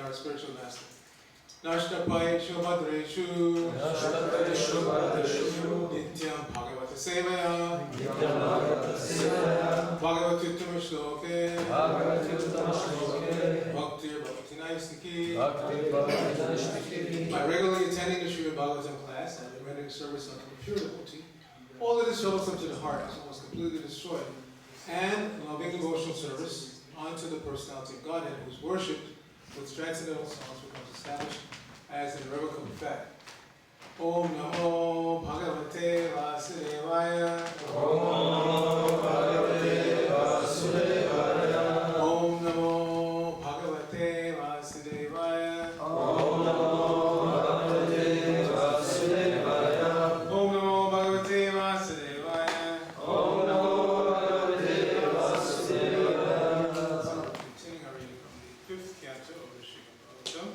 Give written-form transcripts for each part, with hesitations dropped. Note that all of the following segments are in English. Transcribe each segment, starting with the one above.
our spiritual master. Nashtapayeshu Bhadreshu Nityam Bhagavata Sevaya Bhagavatuttama Shloke Bhakti Bhaktinaiсники. By regularly attending the Srimad Bhagavatam class and rendering service unto the pure devotee, all that is troublesome to the heart is almost completely destroyed, and loving devotional service unto the personality of Godhead, whose worship with transcendental songs becomes established as an irrevocable fact. Om Namo Bhagavate Vasudevaya. Om Namo Bhagavate Vasudevaya. Om Namo Bhagavate Vasudevaya. Om Namo Bhagavate Vasudevaya. Om Namo Bhagavate Vasudevaya. Om Namo Bhagavate Vasudevaya. Continuing our reading from the 5th canto of the Srimad Bhagavatam.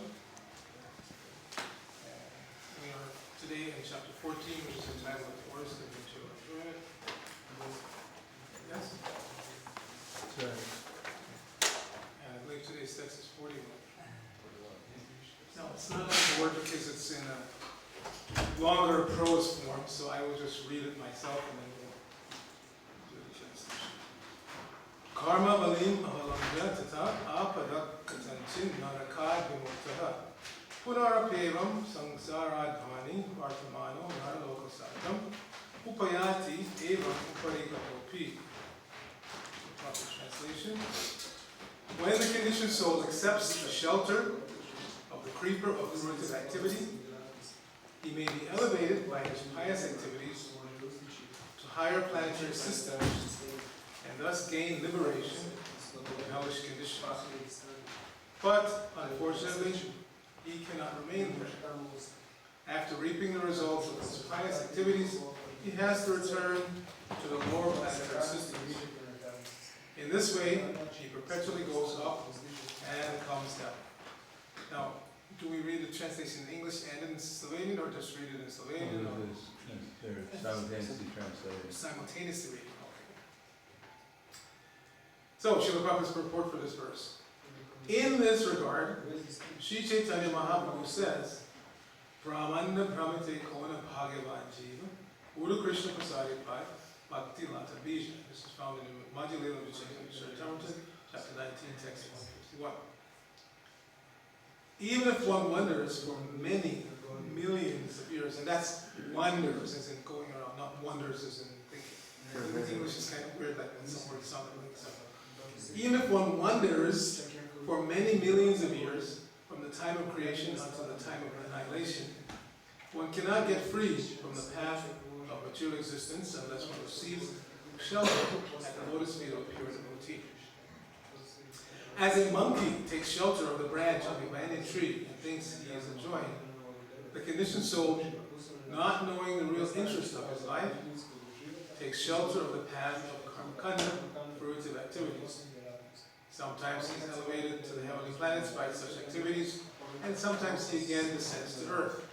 We are today in chapter 14, which is entitled The Forest of Mutual Enjoyment. Yes? That's right. And I believe today's text is 41. No, it's not on the word because it's in a longer prose form, so I will just read it myself and then we'll do the translation. Karma valim avalamya tata apadak katanchin narakad vimuktaha punarapevam samsaradhani vartamano naralokasadam upayati evam uparikapopi. Proper translation. When the conditioned soul accepts the shelter of the creeper of fruitive activity, he may be elevated by his pious activities to higher planetary systems and thus gain liberation from the hellish conditions. But, unfortunately, he cannot remain there. After reaping the results of his pious activities, he has to return to the lower planetary systems. In this way, he perpetually goes up and comes down. Now, do we read the translation in English and in Slovenian, or just read it in Slovenian? They're simultaneously translated. Simultaneously reading. Okay. So, Srila Prabhupada's purport for this verse. In this regard, Sri Chaitanya Mahaprabhu says, Brahmanda Brahmate Kona Bhagavan Jiva, Uru Krishna Prasadi Pai, Bhakti Lata Bija. This is found in Madhya Lila Vichayana, chapter 19, text 151. Even if one wonders for many millions of years, and that's wonders as in going around, not wonders as in thinking. English is kind of weird, like when some words sound like something. Even if one wonders for many millions of years, from the time of creation until the time of annihilation, one cannot get free from the path of material existence unless one receives shelter at the lotus feet of a pure devotee. As a monkey takes shelter of the branch of a banyan tree and thinks he is enjoying, the conditioned soul, not knowing the real interest of his life, takes shelter of the path of karmakanda, fruitive activities. Sometimes he is elevated to the heavenly planets by such activities, and sometimes he again descends to earth.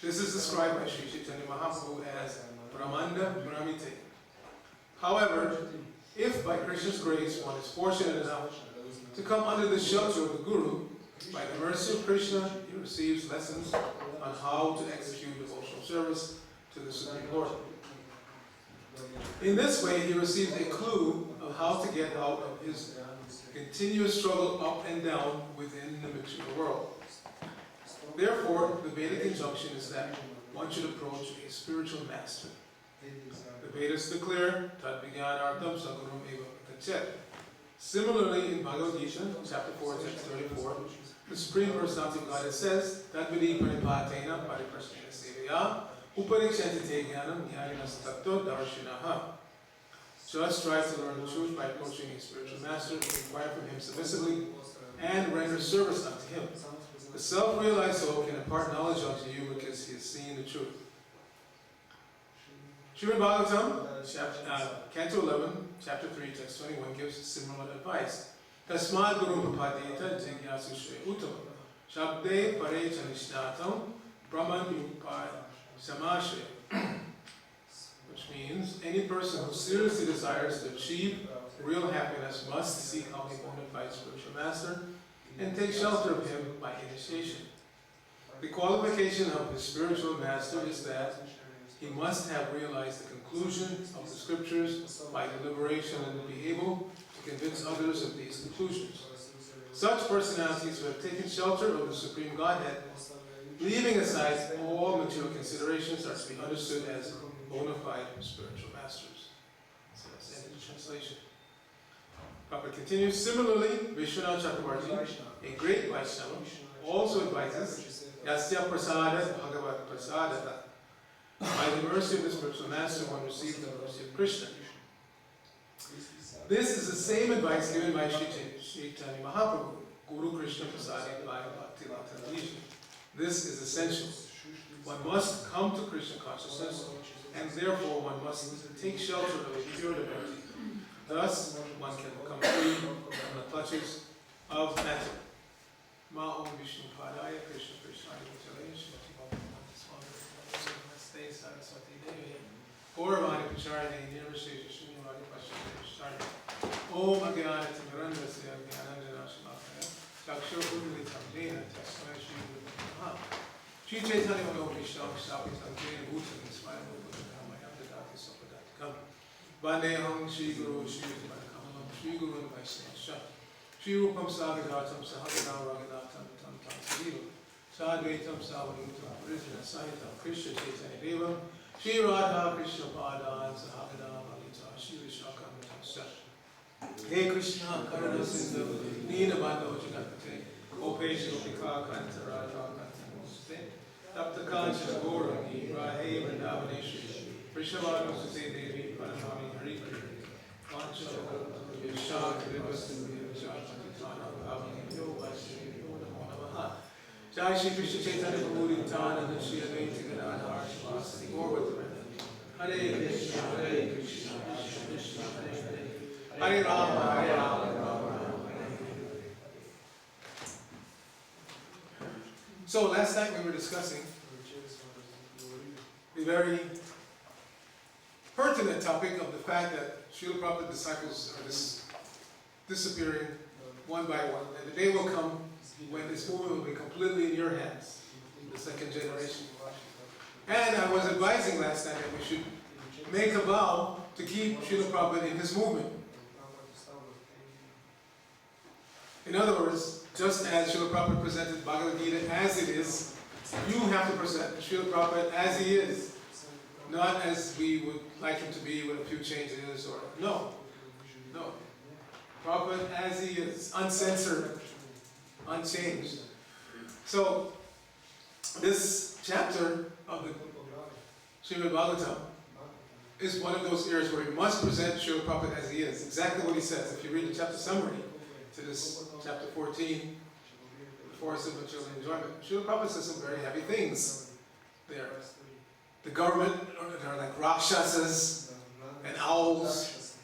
This is described by Sri Chaitanya Mahaprabhu as Brahmanda Brahmite. However, if by Krishna's grace one is fortunate enough to come under the shelter of the Guru, by the mercy of Krishna, he receives lessons on how to execute devotional service to the Supreme Lord. In this way, he receives a clue of how to get out of his continuous struggle up and down within the material world. Therefore, the Vedic injunction is that one should approach a spiritual master. The Vedas declare, Tad Vijnanartham Sagarum Eva Kachet. Similarly, in Bhagavad Gita, chapter 4, text 34, the Supreme Personality of Godhead says, Tadvidi Paripatena Pariprasnena Sevaya Uparikshantite Jnanam Jnaninas Tattva Darshinaha. Just strive to learn the truth by approaching a spiritual master, inquire from him submissively, and render service unto him. The self-realized soul can impart knowledge unto you because he has seen the truth. Srimad Bhagavatam, Canto 11, Chapter 3, Text 21 gives similar advice. Tasmad Guru Papadeta Jigyasu Shre Uttama Shabde Pare Chanishnatam Brahman Yupad Samashre. Which means any person who seriously desires to achieve real happiness must seek out a bona fide spiritual master and take shelter of him by initiation. The qualification of the spiritual master is that he must have realized the conclusion of the scriptures by deliberation and be able to convince others of these conclusions. Such personalities who have taken shelter of the Supreme Godhead, leaving aside all material considerations, are to be understood as bona fide spiritual masters. So that's the end of the translation. Prabhupada continues, similarly, Vishwanath Chakravarti, a great Vaishnava, also advises, Yasya Prasada Bhagavat Prasadata. By the mercy of the spiritual master, one receives the mercy of Krishna. This is the same advice given by Sri Chaitanya Mahaprabhu, Guru Krishna Prasadi by Bhakti. This is essential. One must come to Krishna consciousness, and therefore one must take shelter of a pure devotee. Thus, one can become free from the clutches of matter. Ma'om Vishnu Padaya Krishna Krishna Vachalaya Shivati Bhakti Swami Namaste Saraswati Devi Gauravani Pacharya Nirvashesha Shunyavadi Pashya Pacharya Om Agyana Timarandasya Gyananjana Shalakaya Chakshur Udilitam Jena Tasmai Shri Guru Namaha Shri Chaitanya Mano Vishnu Savi Sankaya Bhutan Svaya Bhutan Ramayam Dadati Sapadatikam Vandeham Shri Guru Shri Kamalam Shri Guru Vaishnava Shri Rupam Sagadatam Sahagana Ragadatam Tam Tam Sadivam Sadvaitam Savadutam Purisana Sahitam Krishna Chaitanya Devam Shri Radha Krishna Padan Sahagana Valita Shri Vishakam Tasha Hey Krishna Karana Sindhu Nina Bando Jagatpate Gopesh Gopika Kanta Radha Kanta Moste Tapta Kancha Gaurangi Rahe Vrindavaneshri Vrishabhanu Sute Devi Paramami Hari Hari Vancha Yashak Vivastin Jai Shri Krishna Chaitanya Prabhu Nityananda and Shri Advaita Gadadhar Shivasati Gauravartha Hare Krishna Hare Krishna Krishna Krishna Hare Rama Hare Rama Rama Rama Hare Hare. So last night we were discussing the very pertinent topic of the fact that Srila Prabhupada disciples are disappearing one by one, and the day will come when this movement will be completely in your hands, the second generation. And I was advising last night that we should make a vow to keep Srila Prabhupada in his movement. In other words, just as Srila Prabhupada presented Bhagavad Gita as it is, you have to present Srila Prabhupada as he is, not as we would like him to be with a few changes or no. Prabhupada as he is, uncensored, unchanged. So, this chapter of the Srimad Bhagavatam is one of those areas where we must present Srila Prabhupada as he is. Exactly what he says. If you read the chapter summary to this chapter 14, the Forest of Material Enjoyment, Srila Prabhupada says some very heavy things there. The government are like Rakshasas and owls.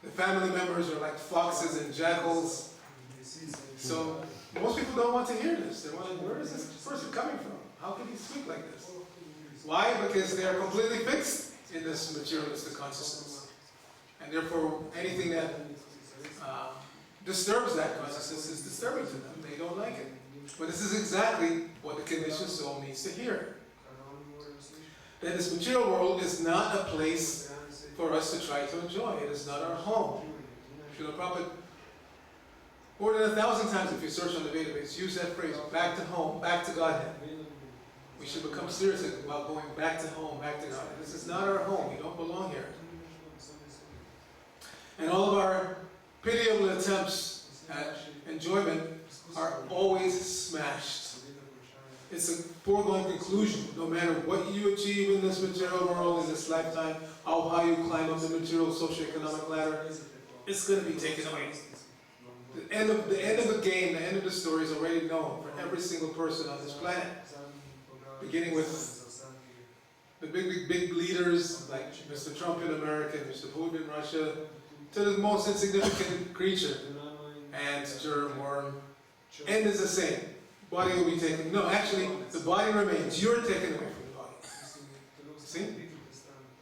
The family members are like foxes and jackals. So most people don't want to hear this. They're wondering, where is this person coming from? How can he speak like this? Why? Because they are completely fixed in this materialistic consciousness. And therefore, anything that disturbs that consciousness is disturbing to them. They don't like it. But this is exactly what the conditioned soul needs to hear. That this material world is not a place for us to try to enjoy. It is not our home. Srila Prabhupada, more than 1,000 times if you search on the database, use that phrase, back to home, back to Godhead. We should become serious about going back to home, back to Godhead. This is not our home. We don't belong here. And all of our pitiable attempts at enjoyment are always smashed. It's a foregone conclusion. No matter what you achieve in this material world, in this lifetime, how high you climb up the material socioeconomic ladder, it's going to be taken away. The end of the game, the end of the story is already known for every single person on this planet. Beginning with the big leaders like Mr. Trump in America, Mr. Putin in Russia, to the most insignificant creature, ant, germ, worm. End is the same. Body will be taken. No, actually, the body remains. You're taken away from the body. See?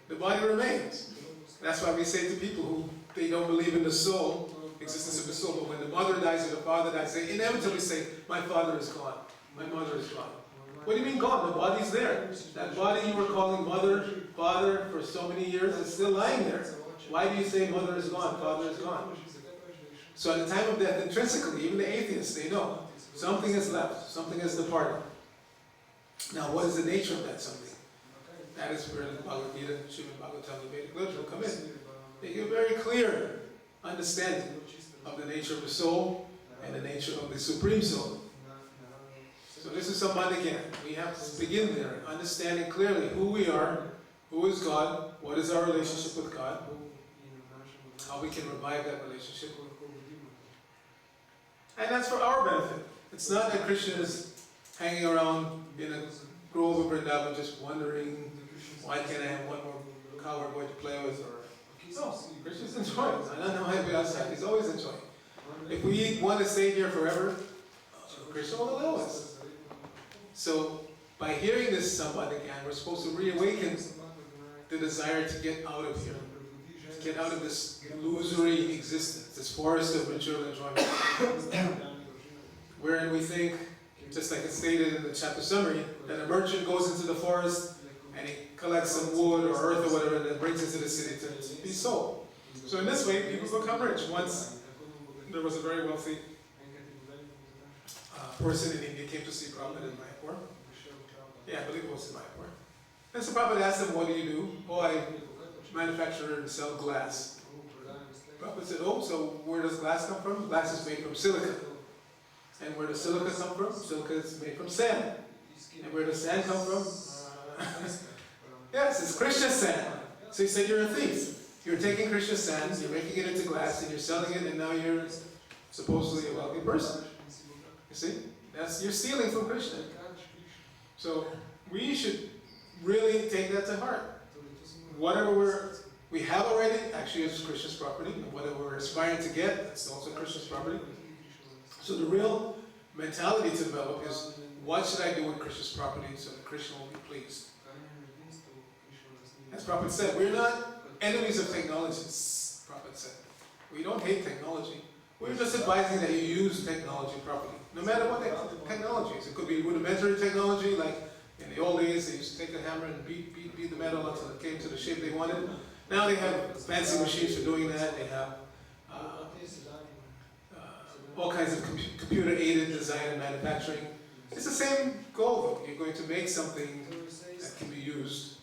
The body remains. That's why we say to people who they don't believe in the soul, existence of the soul. But when the mother dies or the father dies, they inevitably say, my father is gone, my mother is gone. What do you mean gone? The body's there. That body you were calling mother, father for so many years is still lying there. Why do you say mother is gone, father is gone? So at the time of death, intrinsically, even the atheists, they know something is left, something has departed. Now, what is the nature of that something? That is where the Bhagavad Gita, Srimad Bhagavatam, the Vedic literature come in. They give a very clear understanding of the nature of the soul and the nature of the Supreme Soul. So this is Sambandhagyan. We have to begin there, understanding clearly who we are, who is God, what is our relationship with God, how we can revive that relationship. And that's for our benefit. It's not that Krishna is hanging around in a grove of Vrindavan just wondering, why can't I have one more coward boy to play with? Or no, Krishna's enjoying. I don't know how to be outside. He's always enjoying. If we want to stay here forever, Krishna will allow us. So by hearing this Sambandhagyan, we're supposed to reawaken the desire to get out of here, to get out of this illusory existence, this forest of material enjoyment, wherein we think, just like it's stated in the chapter summary, that a merchant goes into the forest and he collects some wood or earth or whatever and then brings it to the city to be sold. So in this way, people become rich. Once there was a very wealthy person in India came to see Prabhupada in Mayapur. Yeah, I believe it was in Mayapur. And so Prabhupada asked him, what do you do? Oh, I manufacture and sell glass. Prabhupada said, oh, so where does glass come from? Glass is made from silica. And where does silica come from? Silica is made from sand. And where does sand come from? Yes, it's Krishna's sand. So he said, you're a thief. You're taking Krishna's sand, you're making it into glass, and you're selling it, and now you're supposedly a wealthy person. You see? You're stealing from Krishna. So we should really take that to heart. Whatever we have already, actually it's Krishna's property, and whatever we're aspiring to get, that's also Krishna's property. So the real mentality to develop is, what should I do with Krishna's property so that Krishna will be pleased? As Prabhupada said, we're not enemies of technology, Prabhupada said. We don't hate technology. We're just advising that you use technology properly. No matter what technology is. It could be rudimentary technology, like in the old days they used to take a hammer and beat the metal until it came to the shape they wanted. Now they have fancy machines for doing that. They have all kinds of computer-aided design and manufacturing. It's the same goal though. You're going to make something that can be used,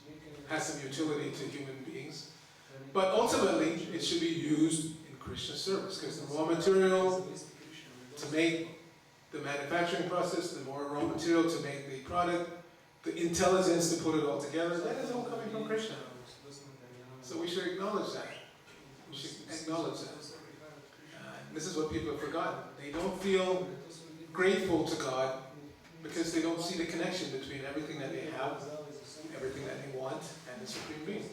has some utility to human beings. But ultimately, it should be used in Krishna's service, because the raw material to make the manufacturing process, the more raw material to make the product, the intelligence to put it all together, that is all coming from Krishna. So we should acknowledge that. We should acknowledge that. This is what people have forgotten. They don't feel grateful to God because they don't see the connection between everything that they have, everything that they want, and the Supreme Being.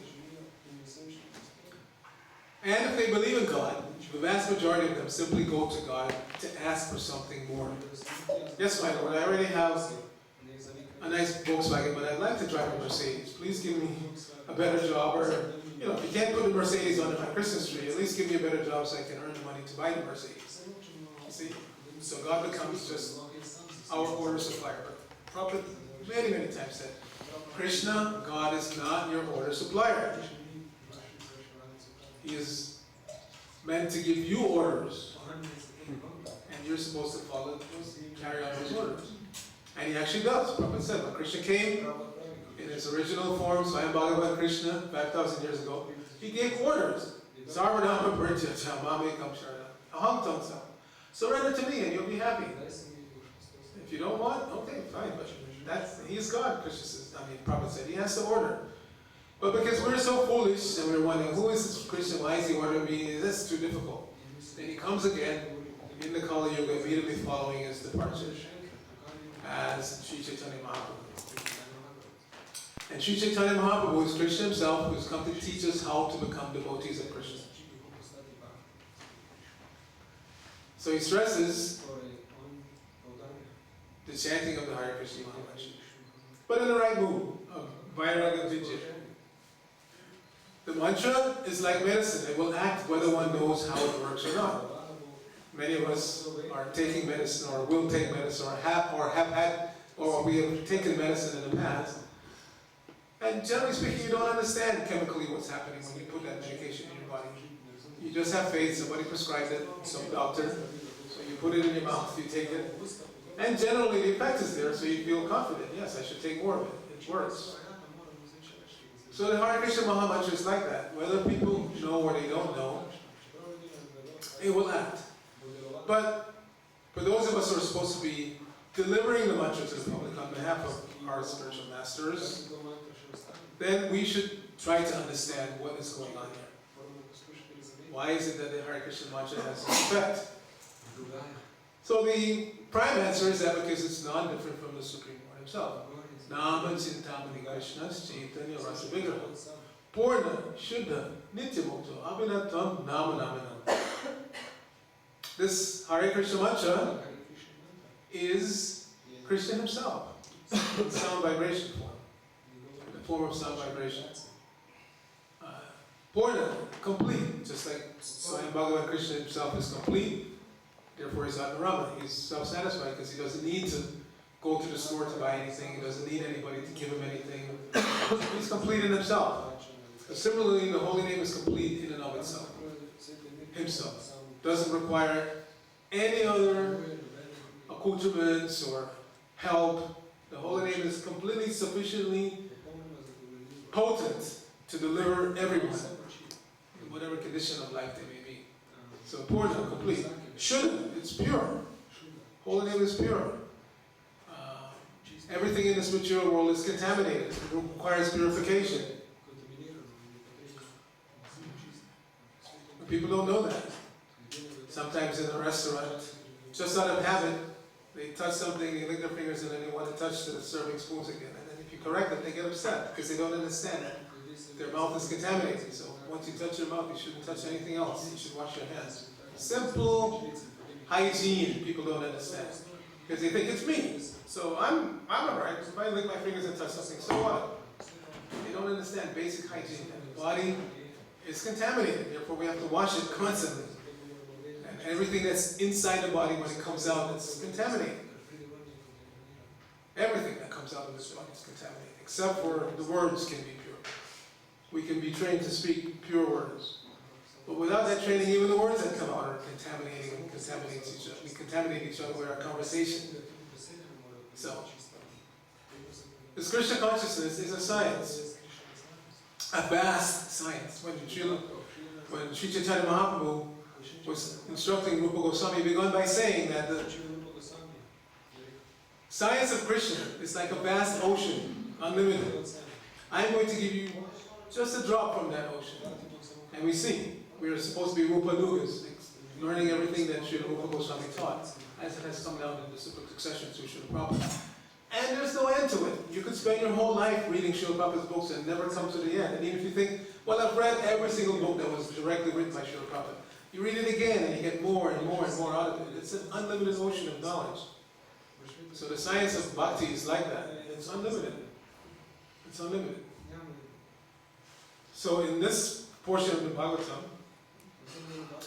And if they believe in God, the vast majority of them simply go to God to ask for something more. Yes, my Lord, I already have a nice Volkswagen, but I'd like to drive a Mercedes. Please give me a better job, or, you know, if you can't put a Mercedes under my Christmas tree, at least give me a better job so I can earn the money to buy the Mercedes. You see? So God becomes just our order supplier. But Prabhupada many, many times said, Krishna, God is not your order supplier. He is meant to give you orders. And you're supposed to follow those, carry out those orders. And he actually does. Prabhupada said, when Krishna came in his original form, Swayam Bhagavan Krishna, 5,000 years ago, he gave orders. Sarvadhamma Bhritya Chamame Kam Sharana. Aham Tam Sam. Surrender to me and you'll be happy. If you don't want, okay, fine. But he's God, Krishna says. Prabhupada said, he has to order. But because we're so foolish and we're wondering, who is this Krishna? Why is he ordering me? That's too difficult. Then he comes again in the Kali Yuga, immediately following his departure, as Sri Chaitanya Mahaprabhu. And Sri Chaitanya Mahaprabhu is Krishna himself, who's come to teach us how to become devotees of Krishna. So he stresses the chanting of the Hare Krishna Mahamantra, but in the right mood of Vairaga Vijaya. The mantra is like medicine. It will act whether one knows how it works or not. Many of us are taking medicine or will take medicine or have had or we have taken medicine in the past. And generally speaking, you don't understand chemically what's happening when you put that medication in your body. You just have faith, somebody prescribed it, some doctor, so you put it in your mouth, you take it. And generally the effect is there, so you feel confident, yes, I should take more of it, it works. So the Hare Krishna Maha Mantra is like that. Whether people know or they don't know, it will act. But for those of us who are supposed to be delivering the mantra to the public on behalf of our spiritual masters, then we should try to understand what is going on here. Why is it that the Hare Krishna mantra has an effect? So the prime answer is that because it's non-different from the Supreme Lord himself. Nama Chintamani Krishnas Chaitanya Rasa Vigraha Purna Shuddha Nityamukta Abhinatvam Nama Namanam. This Hare Krishna mantra is Krishna himself in sound vibration form, in the form of sound vibration. Purna, complete, just like Swayam Bhagavan Krishna himself is complete, therefore he's Atmarama, he's self-satisfied because he doesn't need to go to the store to buy anything, he doesn't need anybody to give him anything. He's complete in himself. Similarly, the holy name is complete in and of itself. Himself. Doesn't require any other accoutrements or help. The holy name is completely sufficiently potent to deliver everyone in whatever condition of life they may be. So Purna, complete. Shuddha, it's pure. Holy name is pure. Everything in this material world is contaminated. It requires purification. But people don't know that. Sometimes in a restaurant, just out of habit, they touch something, they lick their fingers, and then they want to touch the serving spoons again. And then if you correct them, they get upset because they don't understand that their mouth is contaminated. So once you touch your mouth, you shouldn't touch anything else. You should wash your hands. Simple hygiene, people don't understand. Because they think it's me. So I'm alright. If I lick my fingers and touch something, so what? They don't understand basic hygiene. And the body is contaminated, therefore we have to wash it constantly. And everything that's inside the body when it comes out is contaminated. Everything that comes out of this body is contaminated, except for the words can be pure. We can be trained to speak pure words. But without that training, even the words that come out are contaminating and contaminate each other. We contaminate each other with our conversation. So, this Krishna consciousness is a science, a vast science. When Sri Chaitanya Mahaprabhu was instructing Rupa Goswami, he began by saying that the science of Krishna is like a vast ocean, unlimited. I'm going to give you just a drop from that ocean. And we see, we are supposed to be Rupa Nugas, learning everything that Sri Rupa Goswami taught, as it has come down in the succession to Srila Prabhupada. And there's no end to it. You could spend your whole life reading Srila Prabhupada's books and never come to the end. And even if you think, well, I've read every single book that was directly written by Srila Prabhupada, you read it again and you get more and more and more out of it. It's an unlimited ocean of knowledge. So the science of bhakti is like that. It's unlimited. It's unlimited. So in this portion of the Bhagavatam,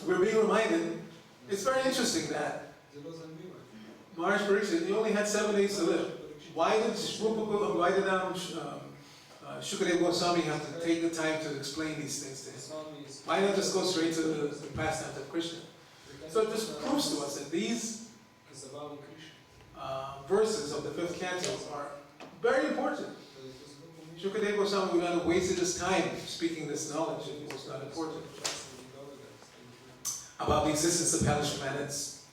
we're being reminded, it's very interesting that Maharaj Pariksit, he only had 7 days to live. Why did Shukadeva Goswami have to take the time to explain these things to him? Why not just go straight to the pastimes of Krishna? So it just proves to us that these verses of the 5th canto are very important. Shukadeva Goswami would not have wasted his time speaking this knowledge if it was not important. About the existence of hellish planets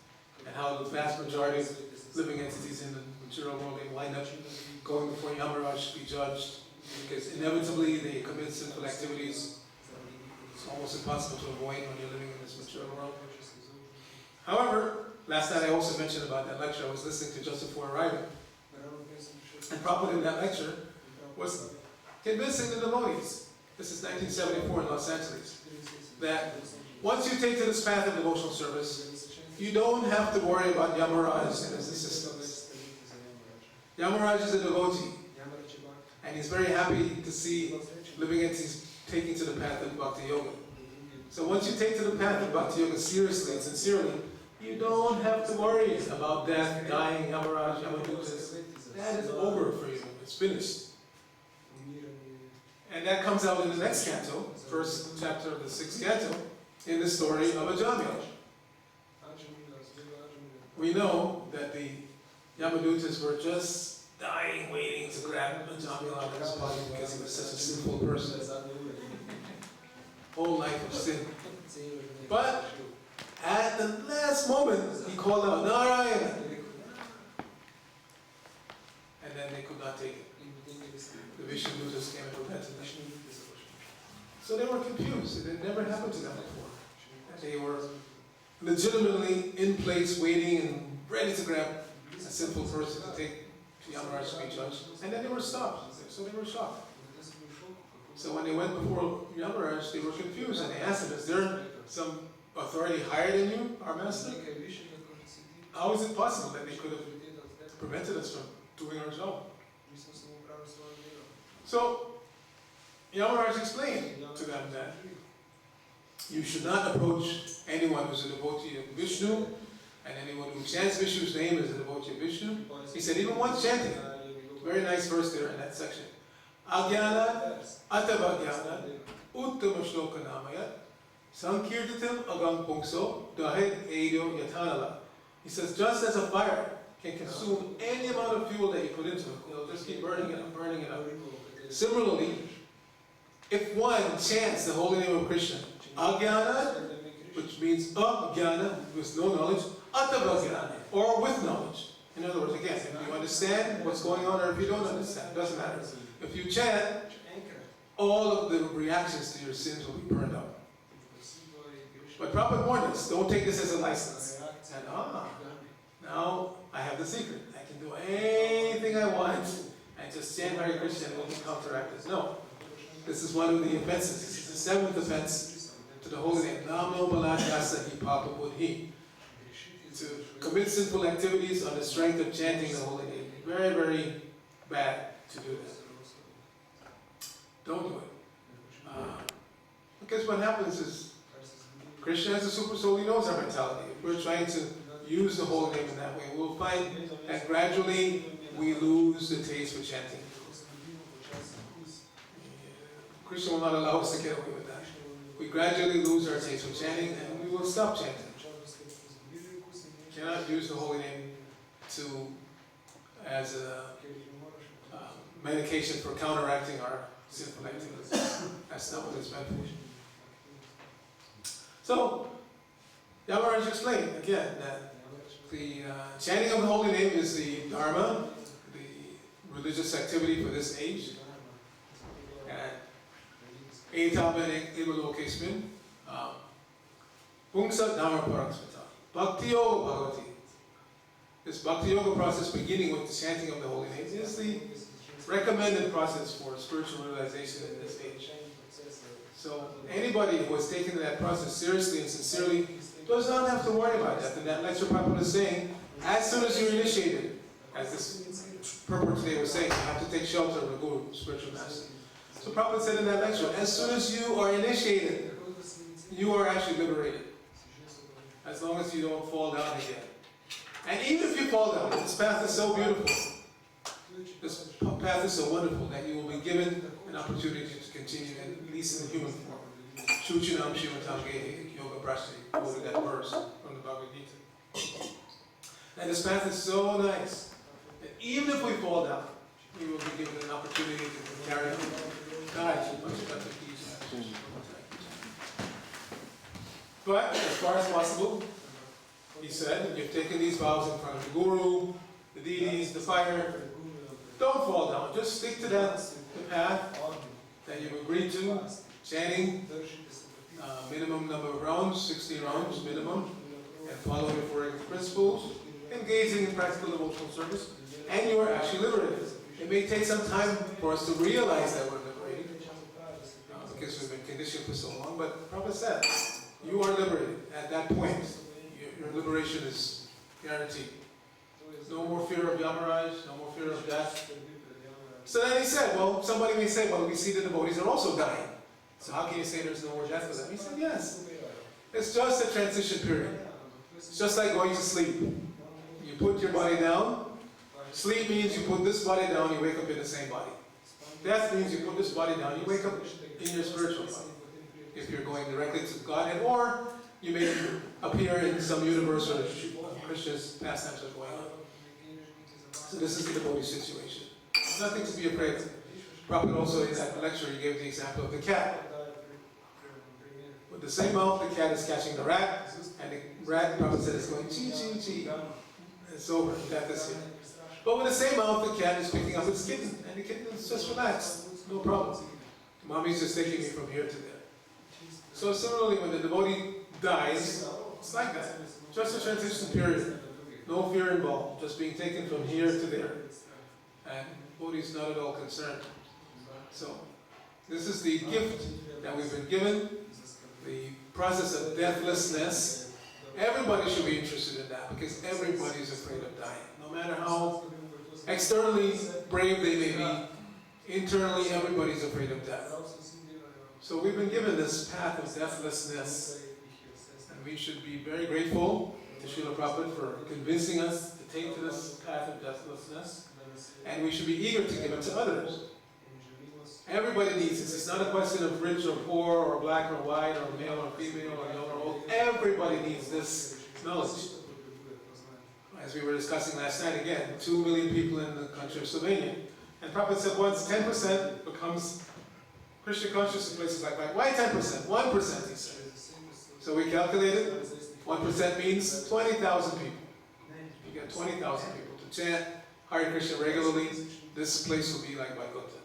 and how the vast majority of living entities in the material world, they wind up going before Yamaraj to be judged because inevitably they commit sinful activities. It's almost impossible to avoid when you're living in this material world. However, last night I also mentioned about that lecture I was listening to just before arriving. And Prabhupada in that lecture was convincing the devotees, this is 1974 in Los Angeles, that once you take to this path of devotional service, you don't have to worry about Yamaraj and his assistants. Yamaraj is a devotee, and he's very happy to see living entities taking to the path of Bhakti Yoga. So once you take to the path of Bhakti Yoga seriously and sincerely, You don't have to worry about death, dying, Yamaraj, Yamadutas. That is over for you. It's finished. And that comes out in the next canto, first chapter of the 6th canto, in the story of Ajamila. We know that the Yamadutas were just dying, waiting to grab Ajamila out of his body because he was such a sinful person. Whole life of sin. But at the last moment, he called out Narayana. And then they could not take it. The Vishnudutas came and repented. So they were confused. It had never happened to them before. And they were legitimately in place, waiting and ready to grab a sinful person to take to Yamaraj to be judged. And then they were stopped. So they were shocked. So when they went before Yamaraj, they were confused and they asked him, is there some authority higher than you, our master? How is it possible that they could have prevented us from doing our job? So Yamaraj explained to them that you should not approach anyone who's a devotee of Vishnu, and anyone who chants Vishnu's name is a devotee of Vishnu. He said even one chanting, very nice verse there in that section. Agyana atavagyana uttama shloka namaya sankirtitam agam pungso dahid edo yatanala. He says just as a fire can consume any amount of fuel that you put into it, it'll just keep burning it up, burning it up. Similarly, if one chants the holy name of Krishna, agyana, which means agyana, with no knowledge, atavagyana, or with knowledge. In other words, again, if you understand what's going on or if you don't understand, it doesn't matter. If you chant, all of the reactions to your sins will be burned up. But Prabhupada warned us, don't take this as a license. And now I have the secret. I can do anything I want and just chant Hare Krishna and it will be counteracted. No. This is one of the offenses. This is the seventh offense to the holy name. Namo Balatasa Hi Papa Buddhi. To commit sinful activities on the strength of chanting the holy name. Very, very bad to do that. Don't do it. Because what happens is, Krishna as a super soul, he knows our mentality. If we're trying to use the holy name in that way, we'll find that gradually we lose the taste for chanting. Krishna will not allow us to get away with that. We gradually lose our taste for chanting and we will stop chanting. You cannot use the holy name as a medication for counteracting our sinful activities. That's not what it's meant for. So, Yamaraj explained again that the chanting of the holy name is the dharma, the religious activity for this age. And Eitamen Ivalokesmin, Pungsa Dharma Paraksmita, Bhakti Yoga Bhagavati. This Bhakti Yoga process, beginning with the chanting of the holy name, is the recommended process for spiritual realization in this age. So anybody who has taken that process seriously and sincerely does not have to worry about that. And that lecture Prabhupada is saying, as soon as you're initiated, as this purport today was saying, you have to take shelter of the Guru, spiritual master. So Prabhupada said in that lecture, as soon as you are initiated, you are actually liberated. As long as you don't fall down again. And even if you fall down, this path is so beautiful. This path is so wonderful that you will be given an opportunity to continue, at least in the human form. Shuchinam Shivatam Gehe Yoga Prashti, quoted that verse from the Bhagavad Gita. And this path is so nice that even if we fall down, we will be given an opportunity to carry on. But as far as possible, he said, you've taken these vows in front of the Guru, the deities, the fire. Don't fall down. Just stick to the path that you've agreed to, chanting minimum number of rounds, 16 rounds minimum, and following the four principles, engaging in practical devotional service, and you are actually liberated. It may take some time for us to realize that we're liberated, because we've been conditioned for so long, but Prabhupada said, you are liberated. At that point, your liberation is guaranteed. No more fear of Yamaraj, no more fear of death. So then he said, well, somebody may say, well, we see the devotees are also dying. So how can you say there's no more death for them? He said, yes. It's just a transition period. It's just like going to sleep. You put your body down. Sleep means you put this body down, you wake up in the same body. Death means you put this body down, you wake up in your spiritual body. If you're going directly to Godhead, or you may appear in some universe where Krishna's pastimes are going on. So this is the devotee situation. Nothing to be afraid of. Prabhupada also in that lecture, he gave the example of the cat. With the same mouth, the cat is catching the rat, and the rat, Prabhupada said, is going chee chee chee. It's over, death is here. But with the same mouth, the cat is picking up its kitten, and the kitten is just relaxed, no problem. Mommy's just taking me from here to there. So similarly, when the devotee dies, it's like that. Just a transition period. No fear involved, just being taken from here to there. And devotee is not at all concerned. So, this is the gift that we've been given, the process of deathlessness. Everybody should be interested in that, because everybody is afraid of dying. No matter how externally brave they may be, internally everybody's afraid of death. So we've been given this path of deathlessness, and we should be very grateful to Srila Prabhupada for convincing us to take to this path of deathlessness, and we should be eager to give it to others. Everybody needs this. It's not a question of rich or poor, or black or white, or male or female, or young or old. Everybody needs this knowledge. As we were discussing last night again, 2 million people in the country of Slovenia. And Prabhupada said once 10% becomes Krishna conscious in places like that. Why 10%? 1%, he said. So we calculated, 1% means 20,000 people. You get 20,000 people to chant Hare Krishna regularly, this place will be like Vaikuntha.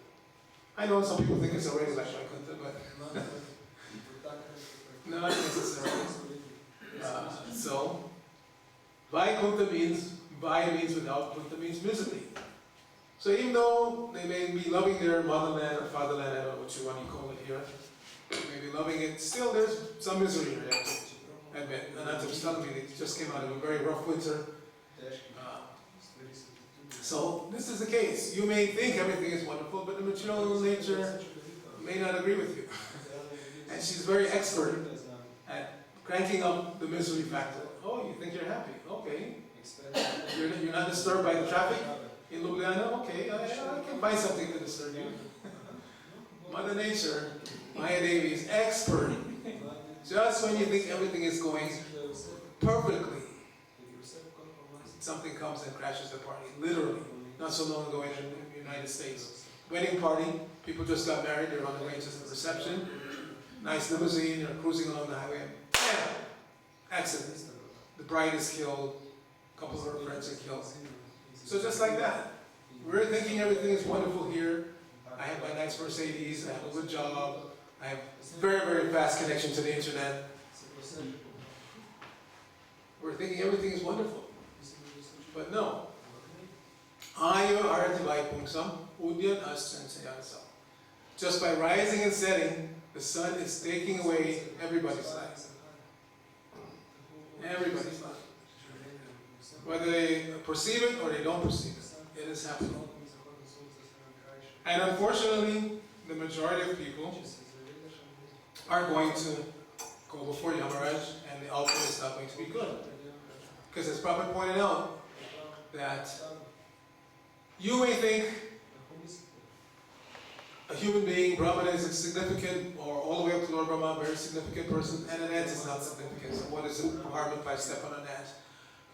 I know some people think it's already like Vaikuntha, but not necessarily. So, Vaikuntha means, Vai means without, Kuntha means misery. So even though they may be loving their motherland or fatherland, I don't know what you want to call it here, they may be loving it, still there's some misery here, I have to admit. Ananta was telling me they just came out of a very rough winter. So this is the case. You may think everything is wonderful, but the material nature may not agree with you. And she's very expert at cranking up the misery factor. Oh, you think you're happy? Okay. You're not disturbed by the traffic in Ljubljana? Okay, I can find something to disturb you. Mother Nature, Maya Devi is expert. Just when you think everything is going perfectly, something comes and crashes the party, literally. Not so long ago in the United States. Wedding party, people just got married, they're on the way to the reception. Nice limousine, they're cruising along the highway, and bam! Accident. The bride is killed, a couple of her friends are killed. So just like that. We're thinking everything is wonderful here. I have my nice Mercedes, I have a good job, I have very, very fast connection to the internet. We're thinking everything is wonderful. But no. Aya arati vaipungsam udyan aschansayasam. Just by rising and setting, the sun is taking away everybody's life. Everybody's life. Whether they perceive it or they don't perceive it, it is happening. And unfortunately, the majority of people are going to go before Yamaraj, and the outcome is not going to be good. Because as Prabhupada pointed out, that you may think a human being, Brahmana is significant, or all the way up to Lord Brahma, a very significant person, and an ant is not significant. So what is it, harm if I step on an ant?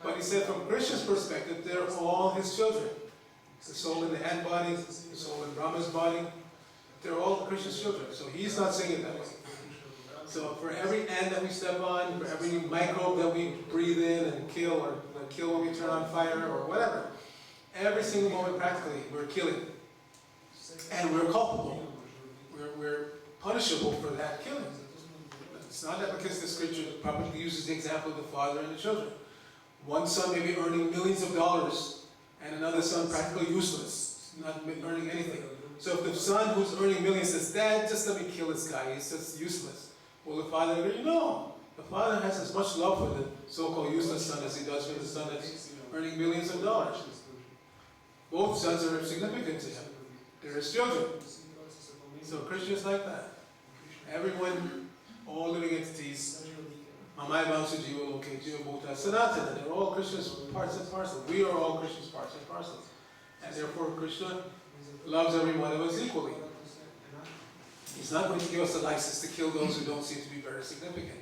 But he said from Krishna's perspective, they're all his children. The soul in the ant body, the soul in Brahma's body, they're all Krishna's children. So he's not saying it that way. So for every ant that we step on, for every microbe that we breathe in and kill, or kill when we turn on fire, or whatever, every single moment practically we're killing. And we're culpable. We're punishable for that killing. It's not that because the scripture probably uses the example of the father and the children. One son may be earning millions of dollars, and another son practically useless, not earning anything. So if the son who's earning millions says, "Dad, just let me kill this guy, he's just useless," will the father agree? No. The father has as much love for the so-called useless son as he does for the son that's earning millions of dollars. Both sons are significant to him. They're his children. So Krishna is like that. Everyone, all living entities, Mamai Bamsa Jiva Loke Jiva Bhuta Sanatana. They're all Krishna's parts and parcels. We are all Krishna's parts and parcels. And therefore Krishna loves every one of us equally. He's not going to give us a license to kill those who don't seem to be very significant.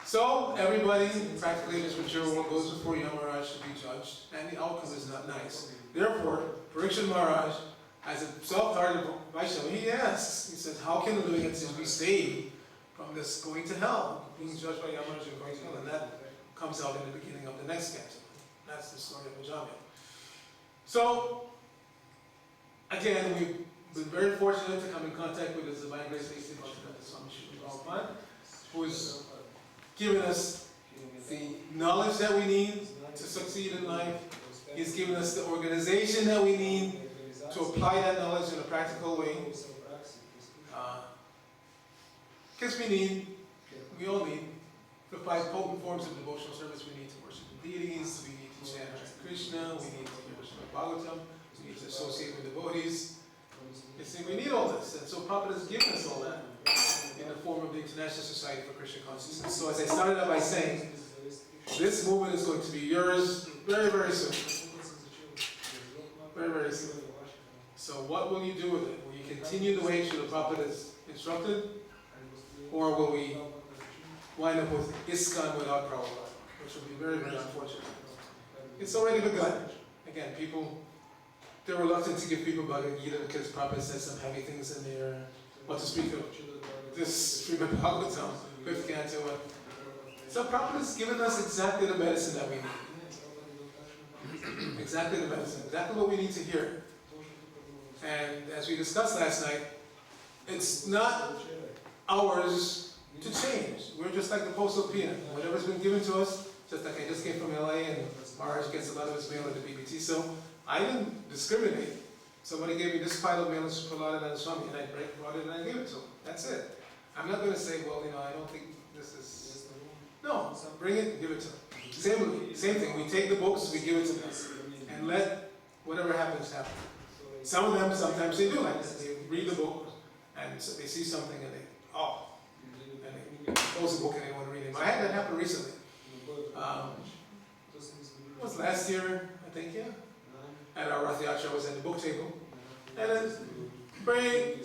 So everybody, practically in this material world, goes before Yamaraj to be judged, and the outcome is not nice. Therefore, Parikshit Maharaj, as a self-hearted Vaishnava, he asks, he says, how can the living entities be saved from this going to hell, being judged by Yamaraj and going to hell? And that comes out in the beginning of the next canto. That's the story of Ujjayi. So, again, we've been very fortunate to come in contact with His Divine Grace A.C. Bhaktivedanta Swami Srila Prabhupada, who has given us the knowledge that we need to succeed in life. He's given us the organization that we need to apply that knowledge in a practical way. Because we all need the 5 potent forms of devotional service. We need to worship the deities, we need to chant Krishna, we need to hear Bhagavatam, we need to associate with devotees. You see, we need all this, and so Prabhupada has given us all that in the form of the International Society for Krishna Consciousness. So as I started out by saying, this movement is going to be yours very, very soon. Very, very soon. So what will you do with it? Will you continue the way Srila Prabhupada has instructed? Or will we wind up with ISKCON without Prabhupada? Which will be very, very unfortunate. It's already begun. Again, they're reluctant to give people Bhagavad Gita because Prabhupada says some heavy things in there. What to speak of this Srimad Bhagavatam, 5th canto. So Prabhupada has given us exactly the medicine that we need. Exactly the medicine, exactly what we need to hear. And as we discussed last night, it's not ours to change. We're just like the postal peanut. Whatever's been given to us, just like I just came from LA and Maharaj gets a lot of his mail at the BBT, so I didn't discriminate. Somebody gave me this pile of mail from Prahlada and Swami, and I brought it and I gave it to him. That's it. I'm not going to say, well, I don't think this is... No, bring it and give it to them. Same thing. We take the books, we give it to them, and let whatever happens happen. Some of them, sometimes they do like that. They read the book, and so they see something, and they close the book and they want to read it. I had that happen recently. It was last year, I think, yeah. At our Rath Yatra, I was at the book table, and a very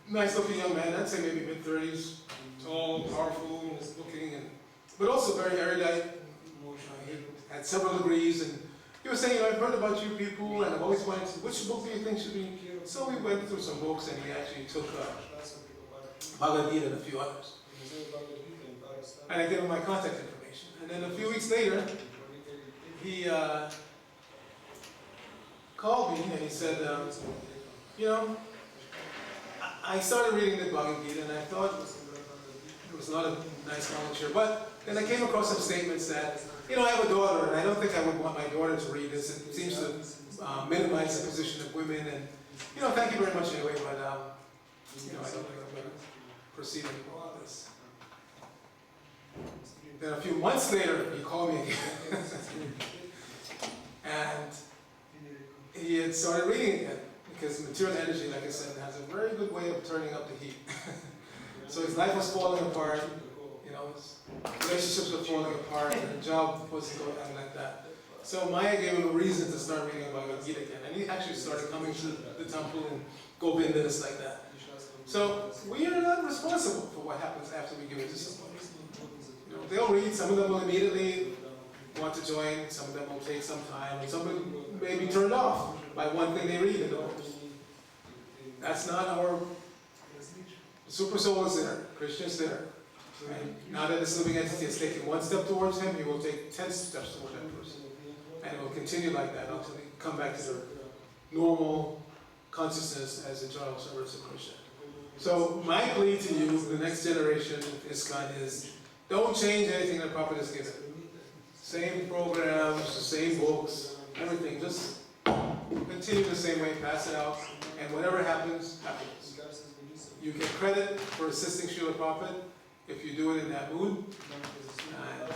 nice looking young man, I'd say maybe mid-30s, tall, powerful looking, but also very erudite. He had several degrees, and he was saying, I've heard about you people, and I've always wanted to, which book do you think should be? So we went through some books, and he actually took Bhagavad Gita and a few others. And I gave him my contact information. And then a few weeks later, he called me and he said, I started reading the Bhagavad Gita and I thought it was not a nice knowledge here, but then I came across some statements that, I have a daughter and I don't think I would want my daughter to read this. It seems to minimize the position of women and, thank you very much anyway, but, I don't think I'm going to proceed anymore with this. Then a few months later, he called me again. And he had started reading again, because material energy, like I said, has a very good way of turning up the heat. So his life was falling apart, his relationships were falling apart, and the job wasn't going on like that. So Maya gave him a reason to start reading Bhagavad Gita again, and he actually started coming to the temple and Govindas like that. So we are not responsible for what happens after we give it to somebody. They'll read, some of them will immediately want to join, some of them will take some time, and some of them may be turned off by one thing they read in the books. That's not our... The Super Soul is there, Krishna is there. And now that this living entity has taken one step towards him, he will take 10 steps towards that person. And it will continue like that until they come back to their normal consciousness as eternal servants of Krishna. So my plea to you, the next generation of ISKCON, is don't change anything that Prabhupada has given. Same programs, the same books, everything. Just continue the same way, pass it out, and whatever happens, happens. You get credit for assisting Srila Prabhupada if you do it in that mood. And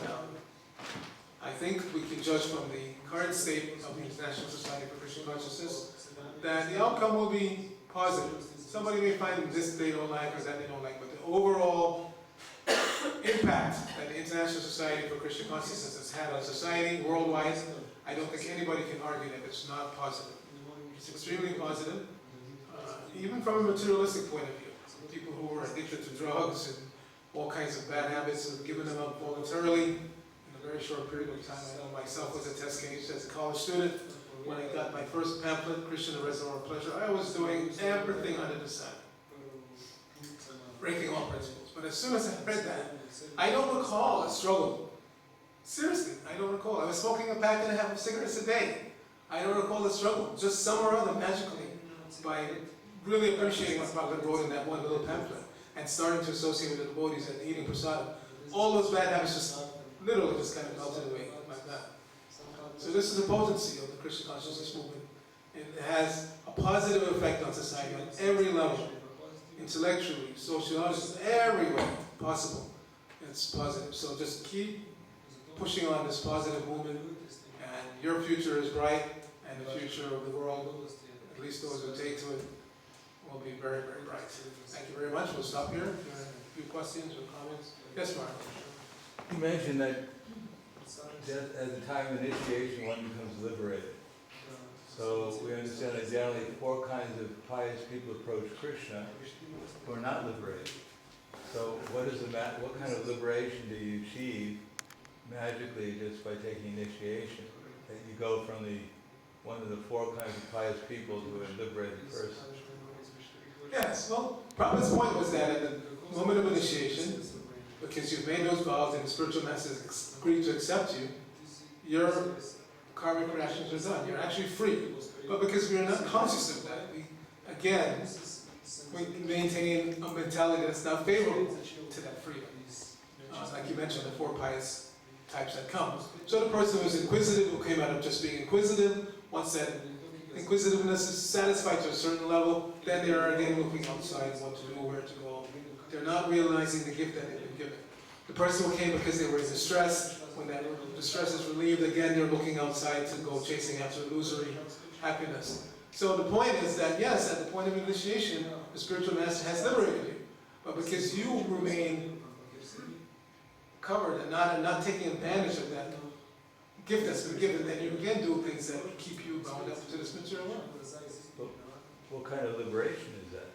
I think we can judge from the current state of the International Society for Krishna Consciousness that the outcome will be positive. Somebody may find this they don't like or that they don't like, but the overall impact that the International Society for Christian Consciousness has had on society worldwide, I don't think anybody can argue that it's not positive. It's extremely positive, even from a materialistic point of view. People who were addicted to drugs and all kinds of bad habits have given them up voluntarily in a very short period of time. I know myself was a test case as a college student. When I got my first pamphlet, Krishna, the Reservoir of Pleasure, I was doing everything under the sun, breaking all principles. But as soon as I read that, I don't recall a struggle. Seriously, I don't recall. I was smoking a pack and a half of cigarettes a day. I don't recall the struggle. Just some or other, magically, by really appreciating what Prabhupada wrote in that one little pamphlet and starting to associate with the devotees and eating prasadam, all those bad habits just literally just kind of melted away like that. So this is the potency of the Krishna consciousness movement. It has a positive effect on society on every level, intellectually, sociologically, everywhere possible. It's positive. So just keep pushing on this positive movement, and your future is bright, and the future of the world, at least those who take to it, will be very, very bright. Thank you very much. We'll stop here. If you have a few questions or comments. Yes, Mark. You mentioned that at the time of initiation, one becomes liberated. So we understand that generally 4 kinds of pious people approach Krishna who are not liberated. So what kind of liberation do you achieve magically just by taking initiation? That you go from one of the 4 kinds of pious people to a liberated person. Yes, well, Prabhupada's point was that at the moment of initiation, because you've made those vows and the spiritual masters agreed to accept you, your karmic reactions are done. You're actually free. But because we are not conscious of that, we maintain a mentality that's not favorable to that freedom. Like you mentioned, the 4 pious types that come. So the person who's inquisitive, who came out of just being inquisitive, once that inquisitiveness is satisfied to a certain level, then they are again looking outside what to do, where to go. They're not realizing the gift that they've been given. The person who came because they were in distress, when that distress is relieved, again they're looking outside to go chasing after illusory happiness. So the point is that yes, at the point of initiation, the spiritual master has liberated you. But because you remain covered and not taking advantage of that gift that's been given, then you again do things that keep you bound up to this material world. What kind of liberation is that?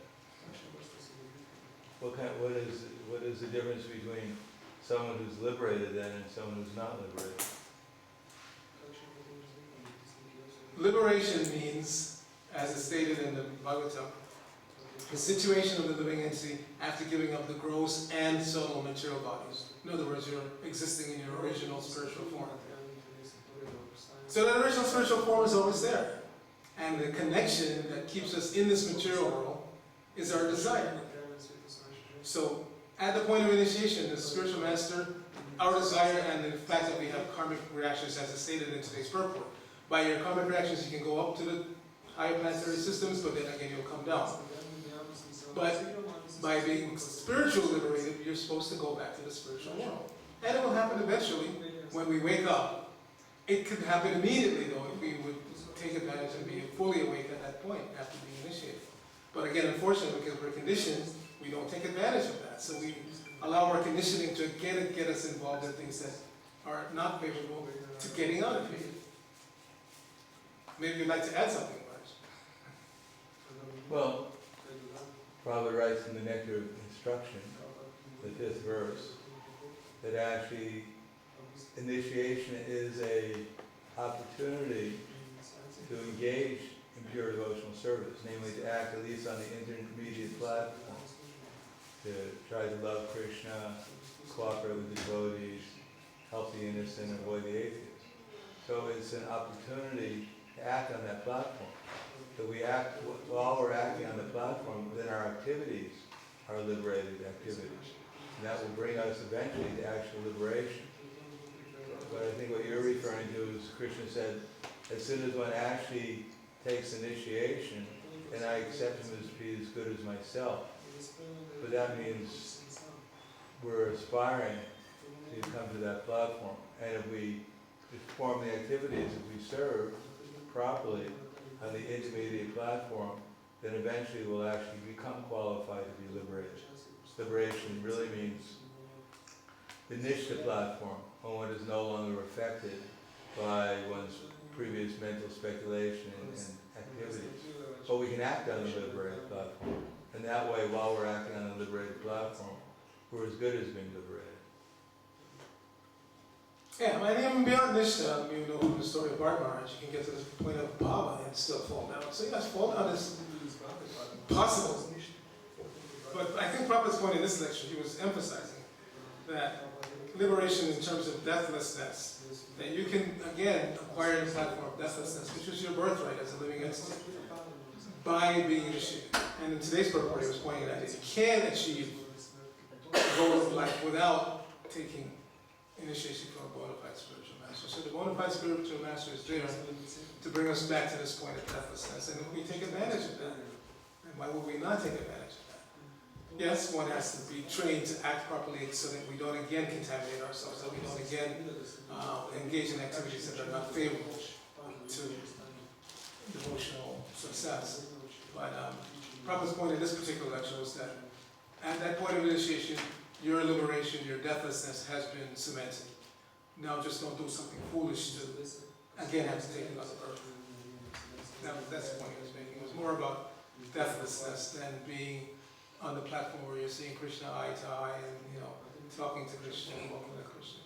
What is the difference between someone who's liberated then and someone who's not liberated? Liberation means, as is stated in the Bhagavatam, the situation of the living entity after giving up the gross and subtle material bodies. In other words, you're existing in your original spiritual form. So that original spiritual form is always there. And the connection that keeps us in this material world is our desire. So at the point of initiation, the spiritual master, our desire and the fact that we have karmic reactions as is stated in today's purport. By your karmic reactions you can go up to the higher planetary systems, but then again you'll come down. But by being spiritually liberated, you're supposed to go back to the spiritual world. And it will happen eventually when we wake up. It could happen immediately though if we would take advantage and be fully awake at that point after being initiated. But again, unfortunately, because we're conditioned, we don't take advantage of that. So we allow our conditioning to get us involved in things that are not favorable to getting out of here. Maybe you'd like to add something, Marge. Well, Prabhupada writes in the Nectar of Instruction, the 5th verse, that actually initiation is a opportunity to engage in pure devotional service, namely to act at least on the intermediate platform, to try to love Krishna, cooperate with the devotees, help the innocent, avoid the atheist. So it's an opportunity to act on that platform. So we act, while we're acting on the platform, then our activities are liberated activities. And that will bring us eventually to actual liberation. But I think what you're referring to is Krishna said, as soon as one actually takes initiation, then I accept him as to be as good as myself. But that means we're aspiring to come to that platform. And if we perform the activities, if we serve properly on the intermediate platform, then eventually we'll actually become qualified to be liberated. Liberation really means the Nishta platform, when one is no longer affected by one's previous mental speculation and activities. But we can act on the liberated platform. And that way, while we're acting on the liberated platform, we're as good as being liberated. Yeah, and even beyond Nishta, you know from the story of Bart Maharaj, you can get to the point of Bhava and still fall down. So yes, fall down is possible. But I think Prabhupada's point in this lecture, he was emphasizing that liberation in terms of deathlessness, that you can, again, acquire the platform of deathlessness, which is your birthright as a living entity, by being initiated. And in today's purport, he was pointing out that you can achieve the goal of life without taking initiation from a bona fide spiritual master. So the bona fide spiritual master is there to bring us back to this point of deathlessness, and we take advantage of that. And why would we not take advantage of that? Yes, one has to be trained to act properly so that we don't again contaminate ourselves, that we don't again engage in activities that are not favorable to devotional success. But Prabhupada's point in this particular lecture was that at that point of initiation, your liberation, your deathlessness has been cemented. Now just don't do something foolish to, again, have to take another birth. That's the point he was making. It was more about deathlessness than being on the platform where you're seeing Krishna eye to eye and, you know, talking to Krishna and walking with Krishna.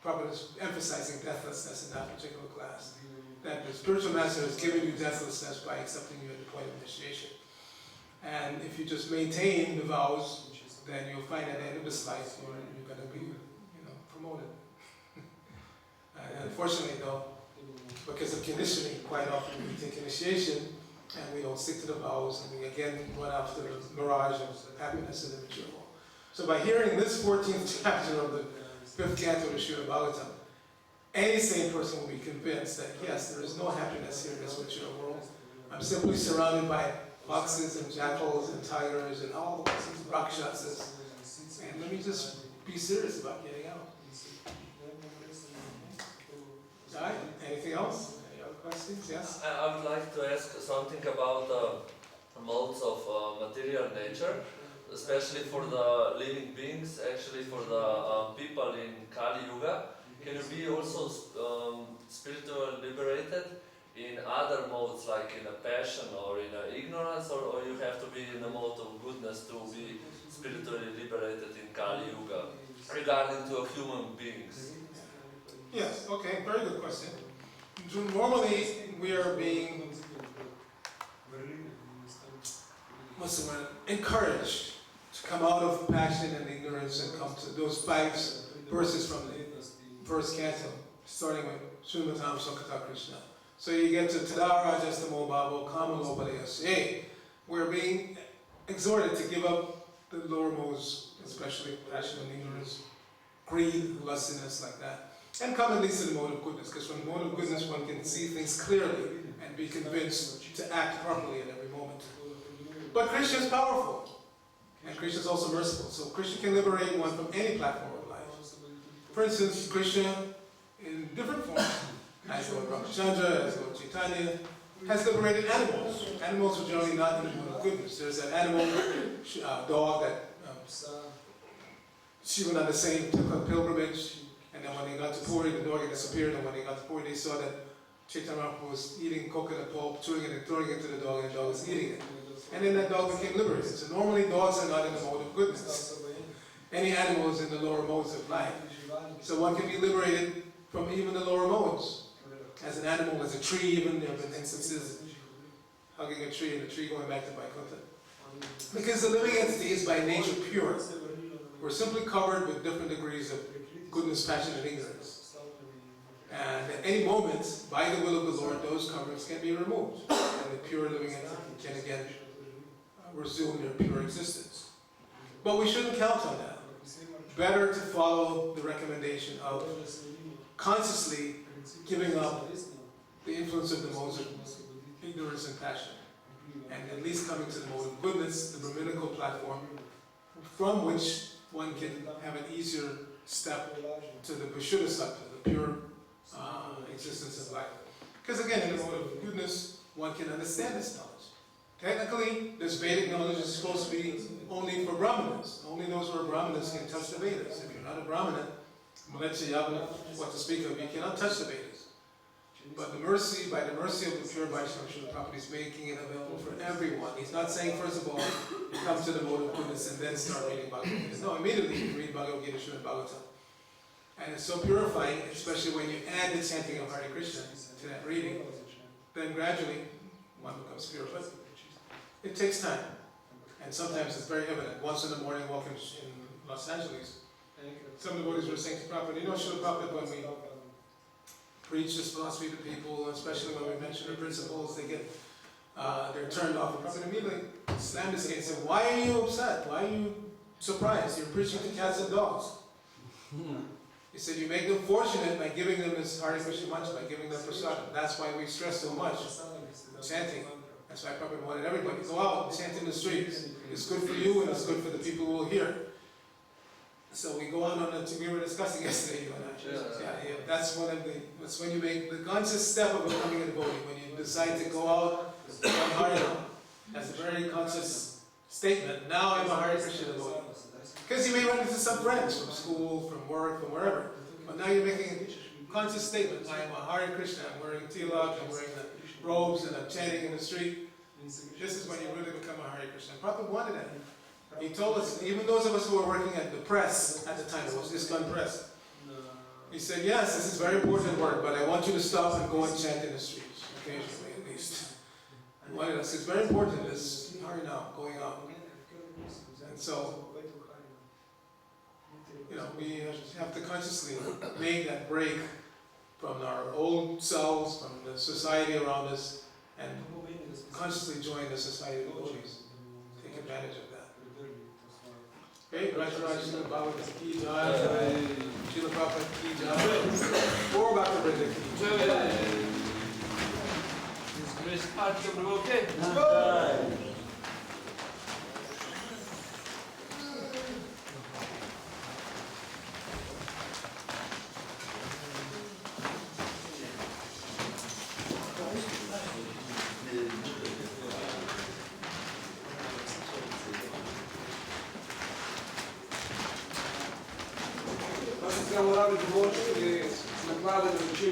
Prabhupada is emphasizing deathlessness in that particular class. That the spiritual master has given you deathlessness by accepting you at the point of initiation. And if you just maintain the vows, then you'll find at the end of this life you're going to be, you know, promoted. And unfortunately, though, because of conditioning, quite often we take initiation and we don't stick to the vows, and we again run after the mirage of happiness in the material world. So by hearing this 14th chapter of the 5th canto of the Srimad Bhagavatam, any sane person will be convinced that yes, there is no happiness here in this material world. I'm simply surrounded by foxes and jackals and tigers and all these rakshasas. And let me just be serious about getting out. Right? Anything else? Any other questions? Yes? I would like to ask something about modes of material nature, especially for the living beings, actually for the people in Kali Yuga. Can you be also spiritually liberated in other modes, like in a passion or in a ignorance, or you have to be in a mode of goodness to be spiritually liberated in Kali Yuga, regarding to human beings? Yes, okay, very good question. Normally, we are being, what's the word, encouraged to come out of passion and ignorance and come to those 5 verses from the first canto, starting with Srimatam Sankata Krishna. So you get to Tadara Justamo Bhavo Kamalopaleyasye. We're being exhorted to give up the lower modes, especially passion and ignorance, greed, lustiness, like that. And come at least to the mode of goodness, because from the mode of goodness one can see things clearly and be convinced to act properly at every moment. But Krishna is powerful, and Krishna is also merciful. So Krishna can liberate one from any platform of life. For instance, Krishna, in different forms, as Lord Ramachandra, as Lord Chaitanya, has liberated animals. Animals are generally not in the mode of goodness. There's that animal, dog that Shivananda Saint took on pilgrimage, and then when they got to Puri, the dog had disappeared, and when they got to Puri, they saw that Chaitanya Mahaprabhu was eating coconut pulp, chewing it and throwing it to the dog, and the dog was eating it. And then that dog became liberated. So normally dogs are not in the mode of goodness. Any animal is in the lower modes of life. So one can be liberated from even the lower modes. As an animal, as a tree, even there have been instances hugging a tree and the tree going back to Vaikuntha. Because the living entity is by nature pure. We're simply covered with different degrees of goodness, passion, and ignorance. And at any moment, by the will of the Lord, those coverings can be removed. And the pure living entity can again resume their pure existence. But we shouldn't count on that. Better to follow the recommendation of consciously giving up the influence of the modes of ignorance and passion, and at least coming to the mode of goodness, the Brahminical platform, from which one can have an easier step to the Vishuddha Sattva, the pure existence of life. Because again, in the mode of goodness, one can understand this knowledge. Technically, this Vedic knowledge is supposed to be only for Brahmanas. Only those who are Brahmanas can touch the Vedas. If you're not a Brahmana, Malecha Yavana, what to speak of, you cannot touch the Vedas. But by the mercy of the pure Vaishnava, Srila Prabhupada is making it available for everyone. He's not saying, first of all, you come to the mode of goodness and then start reading Bhagavad Gita. No, immediately you read Bhagavad Gita, Srimad Bhagavatam. And it's so purifying, especially when you add the chanting of Hare Krishna to that reading, then gradually one becomes pure. But it takes time. And sometimes it's very evident. Once in the morning, walking in Los Angeles, some devotees were saying to Prabhupada, you know, Srila Prabhupada, when we preach this philosophy to people, especially when we mention the principles, they're turned off. And Prabhupada immediately slammed his hand and said, why are you upset? Why are you surprised? You're preaching to cats and dogs. He said, you make them fortunate by giving them this Hare Krishna mantra, by giving them prasadam. That's why we stress so much chanting. That's why Prabhupada wanted everybody to go out and chant in the streets. It's good for you and it's good for the people who will hear. So we go on we were discussing yesterday, you and I. That's when you make the conscious step of becoming a devotee, when you decide to go out on Harinam. That's a very conscious statement. Now I'm a Hare Krishna devotee. Because you may run into some friends from school, from work, from wherever. But now you're making a conscious statement. I am a Hare Krishna. I'm wearing tilak, I'm wearing the robes, and I'm chanting in the street. This is when you really become a Hare Krishna. Prabhupada wanted that. He told us, even those of us who were working at the press at the time, it was ISKCON press. He said, yes, this is very important work, but I want you to stop and go and chant in the streets, occasionally at least. He wanted us, it's very important, this Harinam going on. And so, you know, we have to consciously make that break from our old selves, from the society around us, and consciously join the society of devotees. Take advantage of that. Okay, Rajraj Srila Bhagavatam Ki Jai, Srila Prabhupada Ki Jai, or Bhakta Vrinda Ki Jai. Is Grace Arcita Prabhu okay? Let's go! Siamo bravi di voce che si nakladali ruči